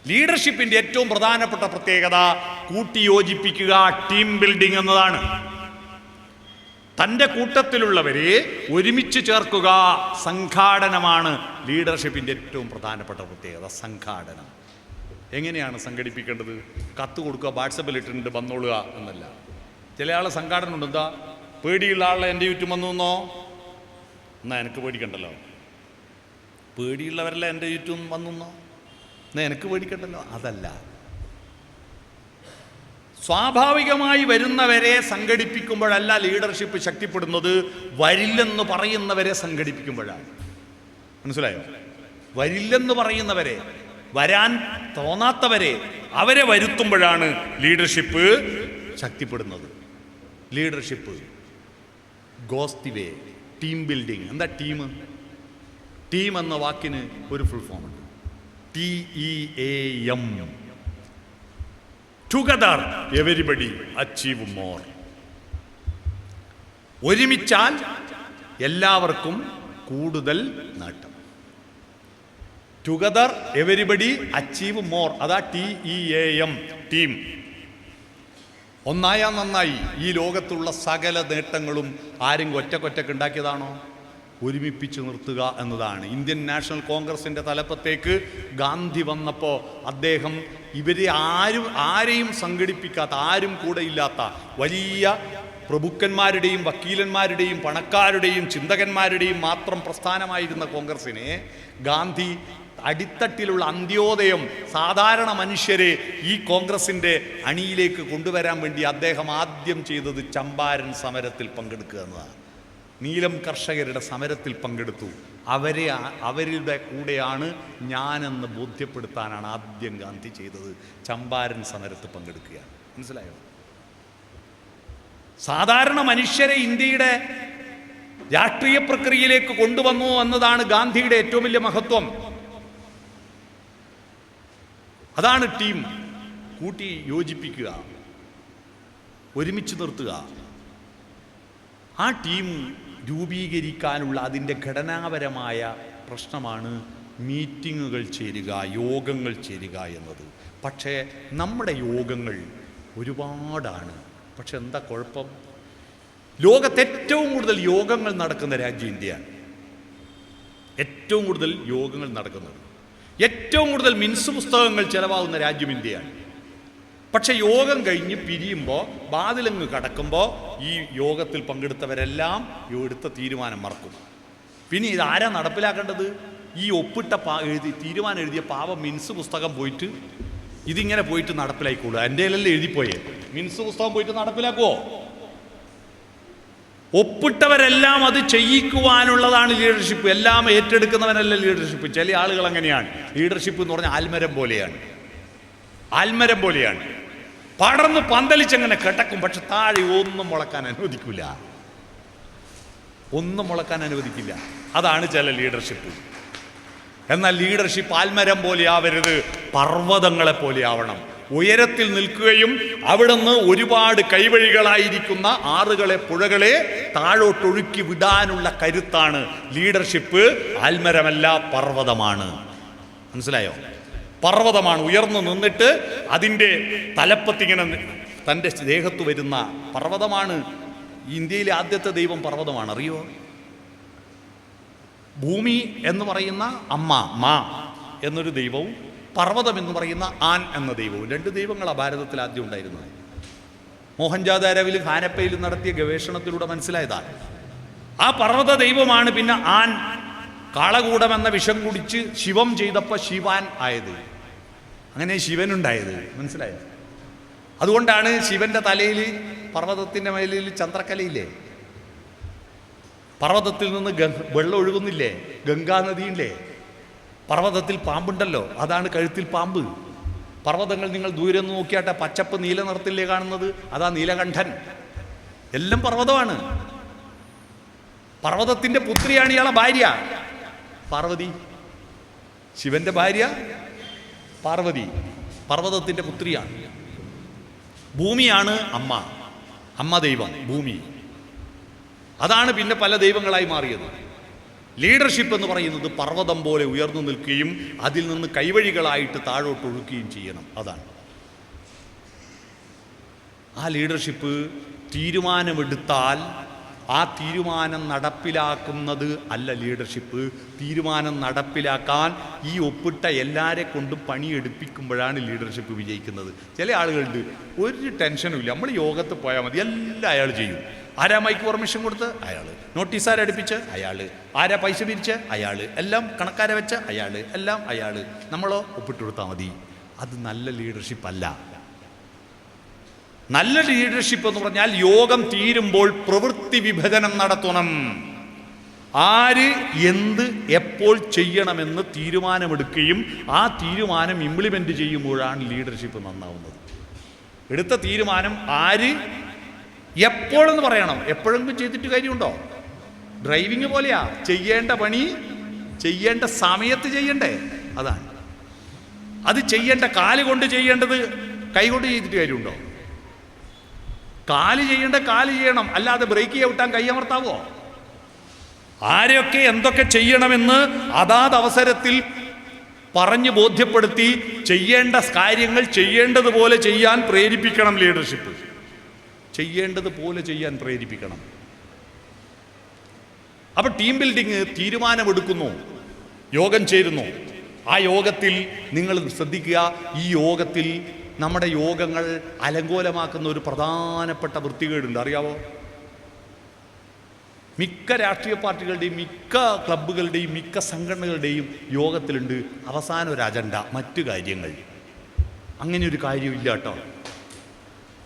ലീഡർഷിപ്പിന്റെ ഏറ്റവും പ്രധാനപ്പെട്ട പ്രത്യേകത കൂട്ടിയോജിപ്പിക്കുക, ടീം ബിൽഡിംഗ് എന്നതാണ്. തൻ്റെ കൂട്ടത്തിലുള്ളവരെ ഒരുമിച്ച് ചേർക്കുക, സംഘാടനമാണ് ലീഡർഷിപ്പിന്റെ ഏറ്റവും പ്രധാനപ്പെട്ട പ്രത്യേകത. സംഘാടനം. എങ്ങനെയാണ് സംഘടിപ്പിക്കേണ്ടത്? കത്ത് കൊടുക്കുക, വാട്സപ്പിൽ ഇട്ടിട്ടുണ്ട് വന്നോളുക എന്നല്ല. ചില ആളെ സംഘാടനം ഉണ്ട്. എന്താ പേടിയുള്ള ആളെ എൻ്റെ ചുറ്റും വന്നു എന്നോ, എന്നാൽ എനിക്ക് പേടിക്കണ്ടല്ലോ. പേടിയുള്ളവരല്ല എൻ്റെ ചുറ്റും വന്നോ, എന്നാൽ എനിക്ക് പേടിക്കണ്ടല്ലോ. അതല്ല, സ്വാഭാവികമായി വരുന്നവരെ സംഘടിപ്പിക്കുമ്പോഴല്ല ലീഡർഷിപ്പ് ശക്തിപ്പെടുന്നത്, വരില്ലെന്ന് പറയുന്നവരെ സംഘടിപ്പിക്കുമ്പോഴാണ്. മനസ്സിലായോ? വരില്ലെന്ന് പറയുന്നവരെ, വരാൻ തോന്നാത്തവരെ, അവരെ വരുത്തുമ്പോഴാണ് ലീഡർഷിപ്പ് ശക്തിപ്പെടുന്നത്. Leadership goes the way. Team building. എന്താ ടീം? ടീം എന്ന വാക്കിന് ഒരു ഫുൾ ഫോം ഉണ്ട്. TEAM. Together everybody achieve more. ഒരുമിച്ചാൽ എല്ലാവർക്കും കൂടുതൽ നേട്ടം. Together everybody achieve more. അതാ TEAM, ടീം. ഒന്നായാൽ നന്നായി. ഈ ലോകത്തുള്ള സകല നേട്ടങ്ങളും ആരെങ്കിലും ഒറ്റക്കൊറ്റക്ക് ഉണ്ടാക്കിയതാണോ? ഒരുമിപ്പിച്ച് നിർത്തുക എന്നതാണ്. ഇന്ത്യൻ നാഷണൽ കോൺഗ്രസിൻ്റെ തലപ്പത്തേക്ക് ഗാന്ധി വന്നപ്പോൾ അദ്ദേഹം ആരെയും സംഘടിപ്പിക്കാത്ത, ആരും കൂടെ ഇല്ലാത്ത വലിയ പ്രഭുക്കന്മാരുടെയും വക്കീലന്മാരുടെയും പണക്കാരുടെയും ചിന്തകന്മാരുടെയും മാത്രം പ്രസ്ഥാനമായിരുന്ന കോൺഗ്രസിനെ ഗാന്ധി അടിത്തട്ടിലുള്ള അന്ത്യോദയം, സാധാരണ മനുഷ്യരെ ഈ കോൺഗ്രസിൻ്റെ അണിയിലേക്ക് കൊണ്ടുവരാൻ വേണ്ടി അദ്ദേഹം ആദ്യം ചെയ്തത് ചമ്പാരൻ സമരത്തിൽ പങ്കെടുക്കുക എന്നതാണ്. നീലം കർഷകരുടെ സമരത്തിൽ പങ്കെടുത്തു. അവരുടെ കൂടെയാണ് ഞാനെന്ന് ബോധ്യപ്പെടുത്താനാണ് ആദ്യം ഗാന്ധി ചെയ്തത്. ചമ്പാരൻ സമരത്തിൽ പങ്കെടുക്കുക. മനസ്സിലായോ? സാധാരണ മനുഷ്യരെ ഇന്ത്യയുടെ രാഷ്ട്രീയ പ്രക്രിയയിലേക്ക് കൊണ്ടുവന്നു എന്നതാണ് ഗാന്ധിയുടെ ഏറ്റവും വലിയ മഹത്വം. അതാണ് ടീം. കൂട്ടി യോജിപ്പിക്കുക, ഒരുമിച്ച് നിർത്തുക. ആ ടീം രൂപീകരിക്കാനുള്ള അതിൻ്റെ ഘടനാപരമായ പ്രശ്നമാണ് മീറ്റിങ്ങുകൾ ചേരുക, യോഗങ്ങൾ ചേരുക എന്നത്. പക്ഷേ നമ്മുടെ യോഗങ്ങൾ ഒരുപാടാണ്. പക്ഷെ എന്താ കുഴപ്പം? ലോകത്ത് ഏറ്റവും കൂടുതൽ യോഗങ്ങൾ നടക്കുന്ന രാജ്യം ഇന്ത്യയാണ്. ഏറ്റവും കൂടുതൽ യോഗങ്ങൾ നടക്കുന്നത്, ഏറ്റവും കൂടുതൽ മിൻസ് പുസ്തകങ്ങൾ ചിലവാകുന്ന രാജ്യം ഇന്ത്യയാണ്. പക്ഷെ യോഗം കഴിഞ്ഞ് പിരിയുമ്പോൾ, വാതിലങ്ങ് കടക്കുമ്പോൾ ഈ യോഗത്തിൽ പങ്കെടുത്തവരെല്ലാം എടുത്ത തീരുമാനം മറക്കും. പിന്നെ ഇതാരാ നടപ്പിലാക്കേണ്ടത്? ഈ ഒപ്പിട്ട തീരുമാനം എഴുതിയ പാവം മിൻസ് പുസ്തകം പോയിട്ട് ഇതിങ്ങനെ പോയിട്ട് നടപ്പിലായിക്കോളൂ. എൻ്റെ കയ്യിലല്ലേ എഴുതിപ്പോയേ. മിൻസ് പുസ്തകം പോയിട്ട് നടപ്പിലാക്കുമോ? ഒപ്പിട്ടവരെല്ലാം അത് ചെയ്യിക്കുവാനുള്ളതാണ് ലീഡർഷിപ്പ്. എല്ലാം ഏറ്റെടുക്കുന്നവനല്ല ലീഡർഷിപ്പ്. ചില ആളുകൾ അങ്ങനെയാണ്. ലീഡർഷിപ്പ് എന്ന് പറഞ്ഞാൽ ആൽമരം പോലെയാണ്. ആൽമരം പോലെയാണ്. പടർന്ന് പന്തലിച്ചങ്ങനെ കിടക്കും. പക്ഷെ താഴെ ഒന്നും മുളക്കാൻ അനുവദിക്കില്ല. ഒന്നും മുളക്കാൻ അനുവദിക്കില്ല. അതാണ് ചില ലീഡർഷിപ്പ്. എന്നാൽ ലീഡർഷിപ്പ് ആൽമരം പോലെ ആവരുത്, പർവ്വതങ്ങളെ പോലെ ആവണം. ഉയരത്തിൽ നിൽക്കുകയും അവിടുന്ന് ഒരുപാട് കൈവഴികളായിരിക്കുന്ന ആറുകളെ, പുഴകളെ താഴോട്ടൊഴുക്കി വിടാനുള്ള കരുത്താണ് ലീഡർഷിപ്പ്. ആൽമരമല്ല, പർവ്വതമാണ്. മനസ്സിലായോ? പർവ്വതമാണ്. ഉയർന്നു നിന്നിട്ട് അതിൻ്റെ തലപ്പത്തിങ്ങനെ തൻ്റെ ദേഹത്ത് വരുന്ന പർവ്വതമാണ്. ഇന്ത്യയിലെ ആദ്യത്തെ ദൈവം പർവ്വതമാണ്. അറിയോ? ഭൂമി എന്ന് പറയുന്ന അമ്മ, മാ എന്നൊരു ദൈവവും പർവ്വതം എന്ന് പറയുന്ന ആൻ എന്ന ദൈവവും, രണ്ട് ദൈവങ്ങളാണ് ഭാരതത്തിൽ ആദ്യം ഉണ്ടായിരുന്നത്. മോഹൻജാദാരോവിലും ഹാനപ്പയിലും നടത്തിയ ഗവേഷണത്തിലൂടെ മനസ്സിലായതാണ്. ആ പർവ്വത ദൈവമാണ് പിന്നെ ആൻ കാളകൂടം എന്ന വിഷം കുടിച്ച് ശിവം ചെയ്തപ്പോൾ ശിവാൻ ആയത്. അങ്ങനെ ശിവനുണ്ടായത്. മനസ്സിലായോ? അതുകൊണ്ടാണ് ശിവന്റെ തലയിൽ, പർവ്വതത്തിൻ്റെ മേലിൽ ചന്ദ്രക്കലയില്ലേ? പർവ്വതത്തിൽ നിന്ന് വെള്ളം ഒഴുകുന്നില്ലേ? ഗംഗാനദിയില്ലേ? പർവ്വതത്തിൽ പാമ്പുണ്ടല്ലോ, അതാണ് കഴുത്തിൽ പാമ്പ്. പർവ്വതങ്ങൾ നിങ്ങൾ ദൂരെ നിന്ന് നോക്കിയാട്ടെ, പച്ചപ്പ് നീല നിറത്തില്ലേ കാണുന്നത്? അതാ നീലകണ്ഠൻ. എല്ലാം പർവ്വതമാണ്. പർവ്വതത്തിൻ്റെ പുത്രിയാണ് ഇയാളെ ഭാര്യ പാർവതി. ശിവന്റെ ഭാര്യ പാർവതി പർവ്വതത്തിൻ്റെ പുത്രിയാണ്. ഭൂമിയാണ് അമ്മ, അമ്മ ദൈവം ഭൂമി. അതാണ് പിന്നെ പല ദൈവങ്ങളായി മാറിയത്. ലീഡർഷിപ്പ് എന്ന് പറയുന്നത് പർവ്വതം പോലെ ഉയർന്നു നിൽക്കുകയും അതിൽ നിന്ന് കൈവഴികളായിട്ട് താഴോട്ട് ഒഴുക്കുകയും ചെയ്യണം. അതാണ് ആ ലീഡർഷിപ്പ്. തീരുമാനമെടുത്താൽ ആ തീരുമാനം നടപ്പിലാക്കുന്നത് അല്ല ലീഡർഷിപ്പ്. തീരുമാനം നടപ്പിലാക്കാൻ ഈ ഒപ്പിട്ട എല്ലാവരെ കൊണ്ടും പണിയെടുപ്പിക്കുമ്പോഴാണ് ലീഡർഷിപ്പ് വിജയിക്കുന്നത്. ചില ആളുകളുണ്ട്, ഒരു ടെൻഷനും ഇല്ല, നമ്മൾ യോഗത്തിൽ പോയാൽ മതി, എല്ലാം അയാൾ ചെയ്യും. ആരാ മൈക്ക് പെർമിഷൻ കൊടുത്ത് അയാൾ, നോട്ടീസ് ആരടുപ്പിച്ച് അയാൾ, ആരാ പൈസ പിരിച്ച് അയാൾ, എല്ലാം കണക്കാരെ വെച്ച് അയാൾ, എല്ലാം അയാൾ, നമ്മളോ ഒപ്പിട്ട് കൊടുത്താൽ മതി. അത് നല്ല ലീഡർഷിപ്പ് അല്ല. നല്ല ലീഡർഷിപ്പ് എന്ന് പറഞ്ഞാൽ യോഗം തീരുമ്പോൾ പ്രവൃത്തി വിഭജനം നടത്തണം. ആര് എന്ത് എപ്പോൾ ചെയ്യണമെന്ന് തീരുമാനമെടുക്കുകയും ആ തീരുമാനം ഇംപ്ലിമെൻ്റ് ചെയ്യുമ്പോഴാണ് ലീഡർഷിപ്പ് നന്നാവുന്നത്. എടുത്ത തീരുമാനം ആര് എപ്പോഴെന്ന് പറയണം. എപ്പോഴെങ്കിലും ചെയ്തിട്ട് കാര്യമുണ്ടോ? ഡ്രൈവിങ് പോലെയാ, ചെയ്യേണ്ട പണി ചെയ്യേണ്ട സമയത്ത് ചെയ്യണ്ടേ. അതാണ് അത്. ചെയ്യേണ്ട കാല് കൊണ്ട് ചെയ്യേണ്ടത് കൈ കൊണ്ട് ചെയ്തിട്ട് കാര്യമുണ്ടോ? കാല് ചെയ്യേണ്ട കാല് ചെയ്യണം, അല്ലാതെ ബ്രേക്ക് ചവിട്ടാൻ കൈയമർത്താവോ? ആരെയൊക്കെ എന്തൊക്കെ ചെയ്യണമെന്ന് അതാത് അവസരത്തിൽ പറഞ്ഞ് ബോധ്യപ്പെടുത്തി ചെയ്യേണ്ട കാര്യങ്ങൾ ചെയ്യേണ്ടതുപോലെ ചെയ്യാൻ പ്രേരിപ്പിക്കണം ലീഡർഷിപ്പ്. ചെയ്യേണ്ടതുപോലെ ചെയ്യാൻ പ്രേരിപ്പിക്കണം. അപ്പോൾ ടീം ബിൽഡിങ്, തീരുമാനമെടുക്കുന്നു, യോഗം ചേരുന്നു. ആ യോഗത്തിൽ നിങ്ങൾ ശ്രദ്ധിക്കുക, ഈ യോഗത്തിൽ നമ്മുടെ യോഗങ്ങൾ അലങ്കോലമാക്കുന്ന ഒരു പ്രധാനപ്പെട്ട വൃത്തികേടുണ്ട്. അറിയാവോ? മിക്ക രാഷ്ട്രീയ പാർട്ടികളുടെയും മിക്ക ക്ലബ്ബുകളുടെയും മിക്ക സംഘടനകളുടെയും യോഗത്തിലുണ്ട് അവസാനം ഒരു അജണ്ട, മറ്റു കാര്യങ്ങൾ. അങ്ങനെ ഒരു കാര്യമില്ല കേട്ടോ.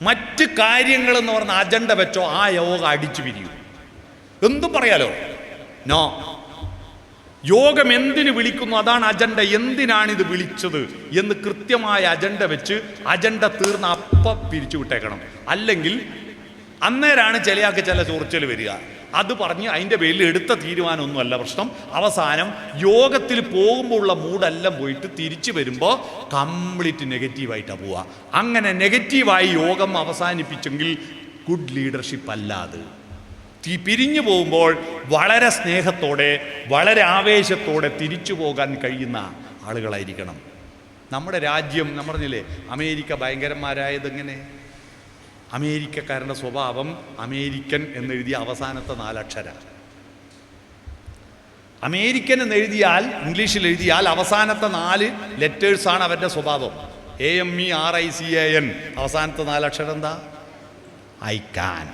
മറ്റ് കാര്യങ്ങളെന്ന് പറഞ്ഞ അജണ്ട വെച്ചോ ആ യോഗം അടിച്ചു പിരിയും. എന്തും പറയാലോ. നോ, യോഗം എന്തിന് വിളിക്കുന്നു അതാണ് അജണ്ട. എന്തിനാണിത് വിളിച്ചത് എന്ന് കൃത്യമായ അജണ്ട വെച്ച് അജണ്ട തീർന്ന് അപ്പം പിരിച്ചു വിട്ടേക്കണം. അല്ലെങ്കിൽ അന്നേരമാണ് ചിലയാൾക്ക് ചില ചൊറിച്ചൽ വരിക. അത് പറഞ്ഞ് അതിൻ്റെ പേരിൽ എടുത്ത തീരുമാനമൊന്നുമല്ല പ്രശ്നം. അവസാനം യോഗത്തിൽ പോകുമ്പോൾ ഉള്ള മൂടെല്ലാം പോയിട്ട് തിരിച്ചു വരുമ്പോൾ കംപ്ലീറ്റ് നെഗറ്റീവായിട്ടാണ് പോവുക. അങ്ങനെ നെഗറ്റീവായി യോഗം അവസാനിപ്പിച്ചെങ്കിൽ ഗുഡ് ലീഡർഷിപ്പ് അല്ലാതെ പിരിഞ്ഞു പോകുമ്പോൾ വളരെ സ്നേഹത്തോടെ വളരെ ആവേശത്തോടെ തിരിച്ചു പോകാൻ കഴിയുന്ന ആളുകളായിരിക്കണം. നമ്മുടെ രാജ്യം, നമ്മൾ പറഞ്ഞില്ലേ അമേരിക്ക ഭയങ്കരന്മാരായതെങ്ങനെ? അമേരിക്കക്കാരൻ്റെ സ്വഭാവം അമേരിക്കൻ എന്നെഴുതിയ അവസാനത്തെ 4 അക്ഷരം. അമേരിക്കൻ എന്നെഴുതിയാൽ, ഇംഗ്ലീഷിൽ എഴുതിയാൽ അവസാനത്തെ 4 ലെറ്റേഴ്സാണ് അവരുടെ സ്വഭാവം. AMERICAN. അവസാനത്തെ 4 അക്ഷരം എന്താ? I can.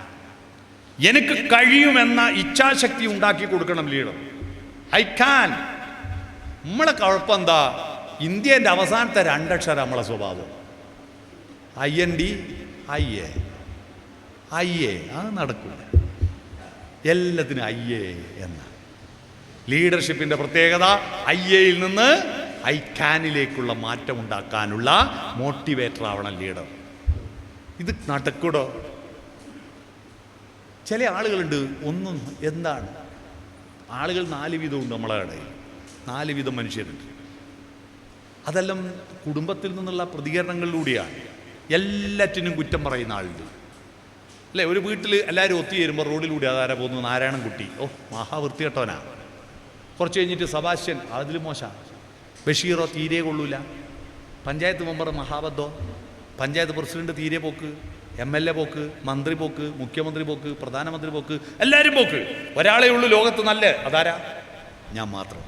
എനിക്ക് കഴിയുമെന്ന ഇച്ഛാശക്തി ഉണ്ടാക്കി കൊടുക്കണം ലീഡർ. I can. നമ്മളെ കുഴപ്പം എന്താ? ഇന്ത്യൻ്റെ അവസാനത്തെ 2 അക്ഷരം നമ്മളെ സ്വഭാവം. IND, അയ്യേ അയ്യേ. അത് നടക്കില്ല. എല്ലാത്തിനും അയ്യേ എന്ന ലീഡർഷിപ്പിൻ്റെ പ്രത്യേകത. അയ്യയിൽ നിന്ന് ഐ കാനിലേക്കുള്ള മാറ്റം ഉണ്ടാക്കാനുള്ള മോട്ടിവേറ്റർ ആവണം ലീഡർ. ഇത് നടക്കൂടോ? ചില ആളുകളുണ്ട്, ഒന്നും എന്താണ് ആളുകൾ 4 വിധമുണ്ട് നമ്മളെ ഇടയിൽ. 4 വിധം മനുഷ്യരുണ്ട്. അതെല്ലാം കുടുംബത്തിൽ നിന്നുള്ള പ്രതികരണങ്ങളിലൂടെയാണ്. എല്ലാറ്റിനും കുറ്റം പറയുന്ന ആളുണ്ട് അല്ലേ? ഒരു വീട്ടിൽ എല്ലാവരും ഒത്തുചേരുമ്പോൾ റോഡിലൂടെ അതാരാ പോകുന്നു? നാരായണൻകുട്ടി, ഓ മഹാവൃത്തികെട്ടവനാ. കുറച്ച് കഴിഞ്ഞിട്ട് സബാസ്റ്റ്യൻ, അതിൽ മോശം. ബഷീറോ തീരെ കൊള്ളൂല. പഞ്ചായത്ത് മെമ്പർ മഹാബദ്ധോ. പഞ്ചായത്ത് പ്രസിഡന്റ് തീരെ പോക്ക്. MLA പോക്ക്, മന്ത്രി പോക്ക്, മുഖ്യമന്ത്രി പോക്ക്, പ്രധാനമന്ത്രി പോക്ക്, എല്ലാവരും പോക്ക്. ഒരാളേ ഉള്ളൂ ലോകത്ത് നല്ല, അതാരാ? ഞാൻ മാത്രം.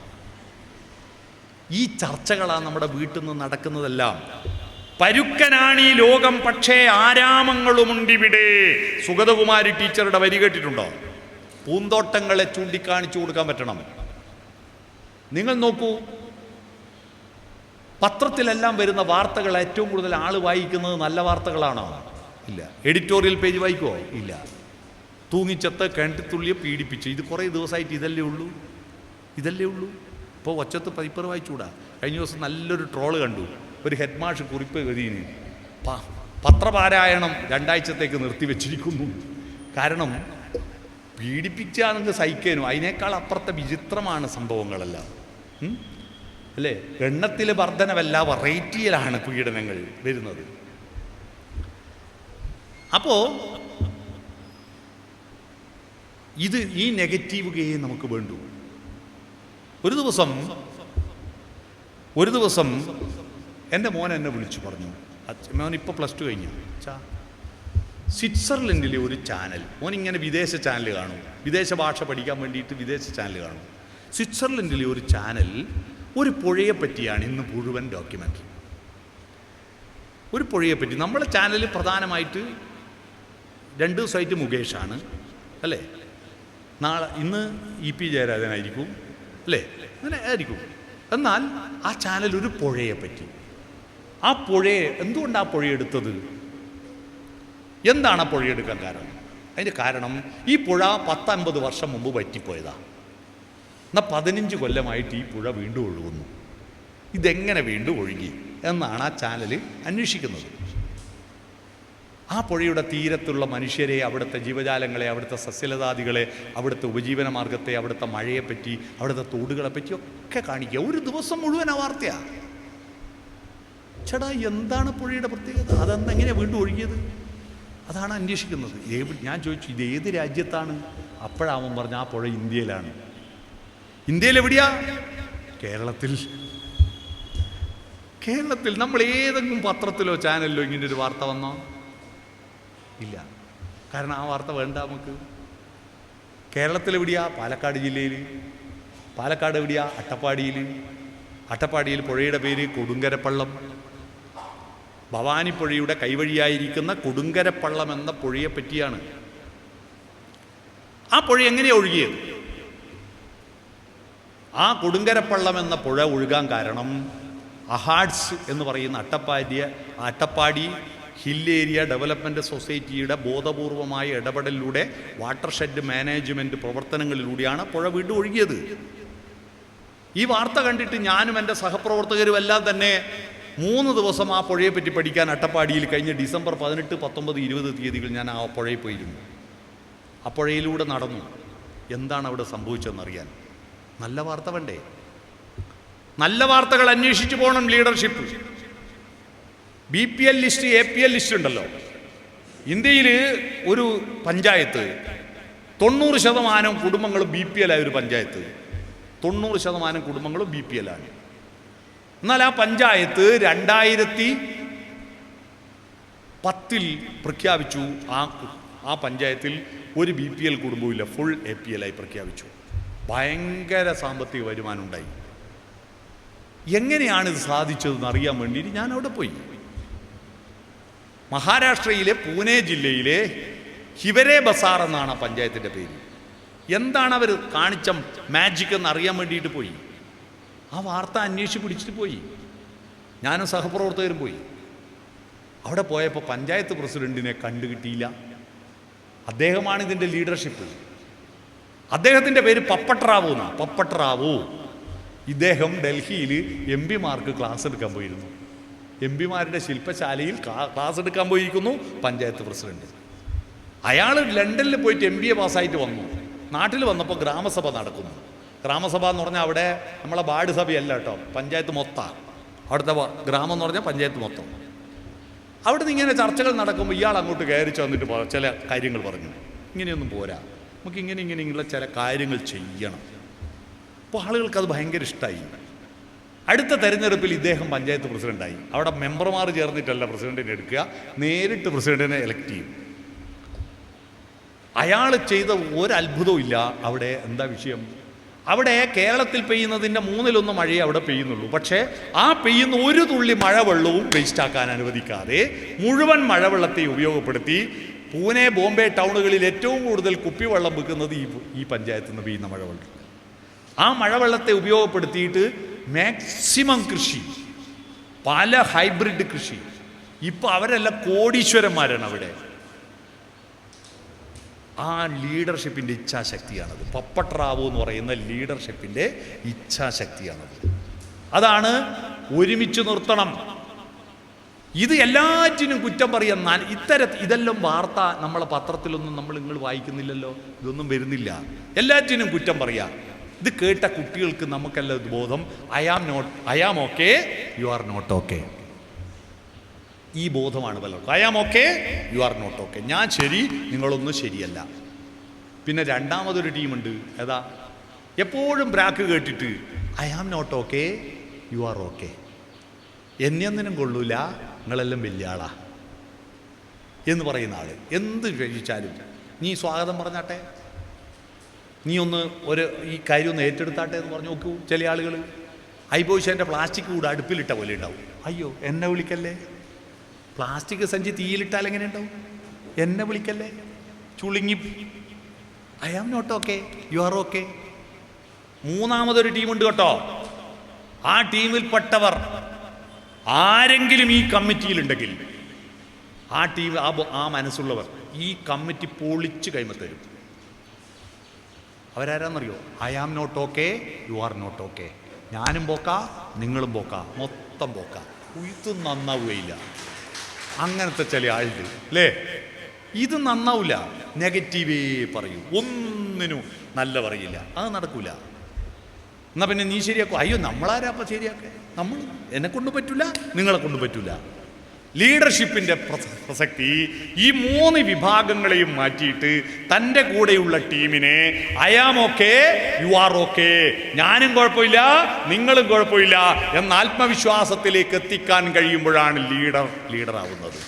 ഈ ചർച്ചകളാണ് നമ്മുടെ വീട്ടിൽ നിന്ന് നടക്കുന്നതെല്ലാം. പരുക്കനാണ് ഈ ലോകം, പക്ഷേ ആരാമങ്ങളുമുണ്ടിവിടെ. സുഗതകുമാരി ടീച്ചറുടെ വരി കേട്ടിട്ടുണ്ടോ? പൂന്തോട്ടങ്ങളെ ചൂണ്ടിക്കാണിച്ചു കൊടുക്കാൻ പറ്റണം. നിങ്ങൾ നോക്കൂ, പത്രത്തിലെല്ലാം വരുന്ന വാർത്തകൾ ഏറ്റവും കൂടുതൽ ആൾ വായിക്കുന്നത് നല്ല വാർത്തകളാണോ? ഇല്ല. എഡിറ്റോറിയൽ പേജ് വായിക്കുമോ? ഇല്ല. തൂങ്ങിച്ചത്ത് കിണറ്റിത്തുള്ളിയെ പീഡിപ്പിച്ച്, ഇത് കുറേ ദിവസമായിട്ട് ഇതല്ലേ ഉള്ളൂ. ഇപ്പോൾ ഒച്ചത്ത് പേപ്പർ വായിച്ചുകൂടാ. കഴിഞ്ഞ ദിവസം നല്ലൊരു ട്രോള് കണ്ടു. ഒരു ഹെഡ് മാഷ് കുറിപ്പ് എഴുതിന്, പത്രപാരായണം 2 ആഴ്ചത്തേക്ക് നിർത്തിവെച്ചിരിക്കുന്നു. കാരണം പീഡിപ്പിച്ചാണെങ്കിൽ സഹിക്കാനും അതിനേക്കാൾ അപ്പുറത്തെ വിചിത്രമാണ് സംഭവങ്ങളെല്ലാം. അല്ലേ? എണ്ണത്തിൽ വർധനവല്ല, വെറൈറ്റിയിലാണ് പീഡനങ്ങൾ വരുന്നത്. അപ്പോൾ ഈ നെഗറ്റീവ് ഗെയിം നമുക്ക് വേണ്ടു. ഒരു ദിവസം എൻ്റെ മോൻ എന്നെ വിളിച്ചു പറഞ്ഞു, മോൻ ഇപ്പോൾ +2 കഴിഞ്ഞു, സ്വിറ്റ്സർലൻഡിലെ ഒരു ചാനൽ, മോനിങ്ങനെ വിദേശ ചാനൽ കാണും, വിദേശ ഭാഷ പഠിക്കാൻ വേണ്ടിയിട്ട് വിദേശ ചാനൽ കാണും. സ്വിറ്റ്സർലൻഡിലെ ഒരു ചാനൽ ഒരു പുഴയെ പറ്റിയാണ് ഇന്ന് മുഴുവൻ ഡോക്യുമെൻ്ററി. ഒരു പുഴയെ പറ്റി. നമ്മളെ ചാനൽ പ്രധാനമായിട്ട് 2 ദിവസമായിട്ട് മുകേഷാണ് അല്ലേ, ഇന്ന് EP ജയരാജനായിരിക്കും അല്ലേ, അങ്ങനെ ആയിരിക്കും. എന്നാൽ ആ ചാനൽ ഒരു പുഴയെ പറ്റി. ആ പുഴയെ എന്തുകൊണ്ടാണ് ആ പുഴയെടുത്തത്? എന്താണ് ആ പുഴയെടുക്കാൻ കാരണം? അതിൻ്റെ കാരണം ഈ പുഴ 10-50 വർഷം മുമ്പ് വറ്റിപ്പോയതാണ്. എന്നാൽ 15 കൊല്ലമായിട്ട് ഈ പുഴ വീണ്ടും ഒഴുകുന്നു. ഇതെങ്ങനെ വീണ്ടും ഒഴുകി എന്നാണ് ആ ചാനൽ അന്വേഷിക്കുന്നത്. ആ പുഴയുടെ തീരത്തുള്ള മനുഷ്യരെ, അവിടുത്തെ ജീവജാലങ്ങളെ, അവിടുത്തെ സസ്യലതാദികളെ, അവിടുത്തെ ഉപജീവന മാർഗത്തെ, അവിടുത്തെ മഴയെപ്പറ്റി, അവിടുത്തെ തോടുകളെ പറ്റിയൊക്കെ കാണിക്കുക. ഒരു ദിവസം മുഴുവൻ ആ വാർത്തയാണ്. ചേട്ടാ, എന്താണ് പുഴയുടെ പ്രത്യേകത? അതെന്തെങ്ങനെയാണ് വീണ്ടും ഒഴുകിയത്? അതാണ് അന്വേഷിക്കുന്നത്. ഞാൻ ചോദിച്ചു, ഇത് ഏത് രാജ്യത്താണ്? അപ്പോഴാവൻ പറഞ്ഞ ആ പുഴ ഇന്ത്യയിലാണ്. ഇന്ത്യയിൽ എവിടെയാ? കേരളത്തിൽ. നമ്മൾ ഏതെങ്കിലും പത്രത്തിലോ ചാനലിലോ ഇങ്ങനെ ഒരു വാർത്ത വന്നോ? ഇല്ല. കാരണം ആ വാർത്ത വേണ്ട നമുക്ക്. കേരളത്തിൽ എവിടെയാ? പാലക്കാട് ജില്ലയിൽ. പാലക്കാട് എവിടെയാ? അട്ടപ്പാടിയിൽ പുഴയുടെ പേര് കൊടുങ്കരപ്പള്ളം. ഭവാനിപ്പുഴയുടെ കൈവഴിയായിരിക്കുന്ന കൊടുങ്കരപ്പള്ളം എന്ന പുഴയെ പറ്റിയാണ്. ആ പുഴ എങ്ങനെയാണ് ഒഴുകിയത്? ആ കൊടുങ്കരപ്പള്ളം എന്ന പുഴ ഒഴുകാൻ കാരണം അഹാഡ്സ് എന്ന് പറയുന്ന അട്ടപ്പാടി ഹിൽ ഏരിയ ഡെവലപ്മെൻറ്റ് സൊസൈറ്റിയുടെ ബോധപൂർവമായ ഇടപെടലിലൂടെ വാട്ടർഷെഡ് മാനേജ്മെൻറ്റ് പ്രവർത്തനങ്ങളിലൂടെയാണ് പുഴ വീണ്ടും ഒഴുകിയത്. ഈ വാർത്ത കണ്ടിട്ട് ഞാനും എൻ്റെ സഹപ്രവർത്തകരും എല്ലാം തന്നെ 3 ദിവസം ആ പുഴയെ പറ്റി പഠിക്കാൻ അട്ടപ്പാടിയിൽ കഴിഞ്ഞ ഡിസംബർ 18, 19, 20 തീയതികൾ ഞാൻ ആ പുഴയിൽ പോയിരുന്നു. ആ പുഴയിലൂടെ നടന്നു. എന്താണ് അവിടെ സംഭവിച്ചതെന്നറിയാൻ നല്ല വാർത്ത വേണ്ടേ? നല്ല വാർത്തകൾ അന്വേഷിച്ചു പോകണം leadership. BPL list, APL list ഉണ്ടല്ലോ. ഇന്ത്യയിൽ ഒരു പഞ്ചായത്ത് 90% കുടുംബങ്ങളും BPL ആയ ഒരു പഞ്ചായത്ത്. 90% കുടുംബങ്ങളും BPL ആണ്. എന്നാൽ ആ പഞ്ചായത്ത് 2010 പ്രഖ്യാപിച്ചു, ആ പഞ്ചായത്തിൽ ഒരു BPL കുടുംബവുമില്ല, ഫുൾ APL ആയി പ്രഖ്യാപിച്ചു. ഭയങ്കര സാമ്പത്തിക വരുമാനം ഉണ്ടായി. എങ്ങനെയാണിത് സാധിച്ചതെന്ന് അറിയാൻ വേണ്ടിയിട്ട് ഞാൻ അവിടെ പോയി. മഹാരാഷ്ട്രയിലെ പൂനെ ജില്ലയിലെ ഹിവരെ ബസാർ എന്നാണ് ആ പഞ്ചായത്തിൻ്റെ പേര്. എന്താണ് അവർ കാണിച്ച മാജിക് എന്ന് അറിയാൻ വേണ്ടിയിട്ട് പോയി. ആ വാർത്ത അന്വേഷിച്ച് പിടിച്ചിട്ട് പോയി. ഞാനും സഹപ്രവർത്തകരും പോയി. അവിടെ പോയപ്പോൾ പഞ്ചായത്ത് പ്രസിഡന്റിനെ കണ്ടുകിട്ടിയില്ല. അദ്ദേഹമാണ് ഇതിൻ്റെ ലീഡർഷിപ്പ്. അദ്ദേഹത്തിൻ്റെ പേര് പപ്പട്രാവു എന്നാണ്. പപ്പട്രാവു. ഇദ്ദേഹം ഡൽഹിയിൽ MP-മാർക്ക് ക്ലാസ് എടുക്കാൻ പോയിരുന്നു. MP-മാരുടെ ശില്പശാലയിൽ ക്ലാസ് എടുക്കാൻ പോയിരിക്കുന്നു പഞ്ചായത്ത് പ്രസിഡന്റ്. അയാൾ ലണ്ടനിൽ പോയിട്ട് MBA പാസ്സായിട്ട് വന്നു. നാട്ടിൽ വന്നപ്പോൾ ഗ്രാമസഭ നടക്കുന്നു. ഗ്രാമസഭ എന്ന് പറഞ്ഞാൽ അവിടെ നമ്മളെ വാർഡ് സഭയല്ല കേട്ടോ, പഞ്ചായത്ത് മൊത്തം. അവിടുത്തെ ഗ്രാമം എന്ന് പറഞ്ഞാൽ പഞ്ചായത്ത് മൊത്തം. അവിടെ നിന്ന് ഇങ്ങനെ ചർച്ചകൾ നടക്കുമ്പോൾ ഇയാൾ അങ്ങോട്ട് കയറി ചെന്നിട്ട് ചില കാര്യങ്ങൾ പറഞ്ഞു. ഇങ്ങനെയൊന്നും പോരാ, നമുക്ക് ഇങ്ങനെയുള്ള ചില കാര്യങ്ങൾ ചെയ്യണം. അപ്പോൾ ആളുകൾക്കത് ഭയങ്കര ഇഷ്ടമായി. അടുത്ത തെരഞ്ഞെടുപ്പിൽ ഇദ്ദേഹം പഞ്ചായത്ത് പ്രസിഡൻ്റായി. അവിടെ മെമ്പർമാർ ചേർന്നിട്ടല്ല പ്രസിഡന്റിനെ എടുക്കുക, നേരിട്ട് പ്രസിഡന്റിനെ എലക്ട് ചെയ്യും. അയാൾ ചെയ്ത ഒരത്ഭുതവും ഇല്ല. അവിടെ എന്താ വിഷയം? അവിടെ കേരളത്തിൽ പെയ്യുന്നതിൻ്റെ 1/3 മഴയെ അവിടെ പെയ്യുന്നുള്ളൂ. പക്ഷേ ആ പെയ്യുന്ന ഒരു തുള്ളി മഴവെള്ളവും വേസ്റ്റാക്കാൻ അനുവദിക്കാതെ മുഴുവൻ മഴവെള്ളത്തെ ഉപയോഗപ്പെടുത്തി പൂനെ, ബോംബെ ടൗണുകളിൽ ഏറ്റവും കൂടുതൽ കുപ്പിവെള്ളം വിൽക്കുന്നത് ഈ പഞ്ചായത്തിൽ നിന്ന് പെയ്യുന്ന മഴവെള്ളം. ആ മഴവെള്ളത്തെ ഉപയോഗപ്പെടുത്തിയിട്ട് മാക്സിമം കൃഷി, പല ഹൈബ്രിഡ് കൃഷി. ഇപ്പോൾ അവരെല്ലാം കോടീശ്വരന്മാരാണ് അവിടെ. ആ ലീഡർഷിപ്പിൻ്റെ ഇച്ഛാശക്തിയാണത്. പപ്പട്രാവു എന്ന് പറയുന്ന ലീഡർഷിപ്പിൻ്റെ ഇച്ഛാശക്തിയാണത്. അതാണ് ഒരുമിച്ച് നിർത്തണം. ഇത് എല്ലാറ്റിനും കുറ്റം പറയാൻ ഇതെല്ലാം വാർത്ത നമ്മളെ പത്രത്തിലൊന്നും നിങ്ങൾ വായിക്കുന്നില്ലല്ലോ, ഇതൊന്നും വരുന്നില്ല. എല്ലാറ്റിനും കുറ്റം പറയാം. ഇത് കേട്ട കുട്ടികൾക്ക് നമുക്കെല്ലാം ഇത് ബോധം. I am okay, you are not okay. ഈ ബോധമാണ് പലർക്കും. I am okay, you are not okay. ഞാൻ ശരി, നിങ്ങളൊന്നും ശരിയല്ല. പിന്നെ രണ്ടാമതൊരു ടീമുണ്ട്. ഏതാ? എപ്പോഴും ബ്രാക്ക് കേട്ടിട്ട് I am not okay, you are okay, എന്നെയൊന്നിനും കൊള്ളൂല, നിങ്ങളെല്ലാം വലിയ ആളാ എന്ന് പറയുന്ന ആൾ എന്ത് കഴിച്ചാലും നീ സ്വാഗതം പറഞ്ഞാട്ടെ, നീ ഒന്ന് ഈ കാര്യം ഒന്ന് ഏറ്റെടുത്താട്ടെ എന്ന് പറഞ്ഞു നോക്കൂ. ചില ആളുകൾ ഐബോയ്ഷൻ്റെ പ്ലാസ്റ്റിക് കൂടെ അടുപ്പിലിട്ട പോലെ ഉണ്ടാവും. അയ്യോ എന്നെ വിളിക്കല്ലേ, പ്ലാസ്റ്റിക് സഞ്ചി തീയിലിട്ടാൽ എങ്ങനെ ഉണ്ടാവും, എന്നെ വിളിക്കല്ലേ, ചുളുങ്ങി. I am not okay, you are okay. മൂന്നാമതൊരു ടീമുണ്ട് കേട്ടോ. ആ ടീമിൽപ്പെട്ടവർ ആരെങ്കിലും ഈ കമ്മിറ്റിയിലുണ്ടെങ്കിൽ ആ ടീം ആ മനസ്സുള്ളവർ ഈ കമ്മിറ്റി പൊളിച്ച് കൈമത്തരും. അവരാരാന്നറിയോ? I am not okay, you are not okay. ഞാനും പോക്ക, നിങ്ങളും പോക്ക, മൊത്തം പോക്ക. ഇത് നന്നാവുകയില്ല. അങ്ങനത്തെ ചില ആളുകൾ അല്ലേ, ഇത് നന്നാവില്ല, നെഗറ്റീവേ പറയൂ, ഒന്നിനും നല്ല പറയില്ല. അത് നടക്കൂല. എന്നാൽ പിന്നെ നീ ശരിയാക്കും. അയ്യോ നമ്മളാരാ അപ്പം ശരിയാക്കുക? നമ്മൾ എന്നെ കൊണ്ട് പറ്റൂല, നിങ്ങളെ കൊണ്ട് പറ്റൂല. ലീഡർഷിപ്പിൻ്റെ പ്രസക്തി ഈ 3 വിഭാഗങ്ങളെയും മാറ്റിയിട്ട് തൻ്റെ കൂടെയുള്ള ടീമിനെ I am okay, you are okay, ഞാനും കുഴപ്പമില്ല, നിങ്ങളും കുഴപ്പമില്ല എന്ന ആത്മവിശ്വാസത്തിലേക്ക് എത്തിക്കാൻ കഴിയുമ്പോഴാണ് ലീഡറാവുന്നത്.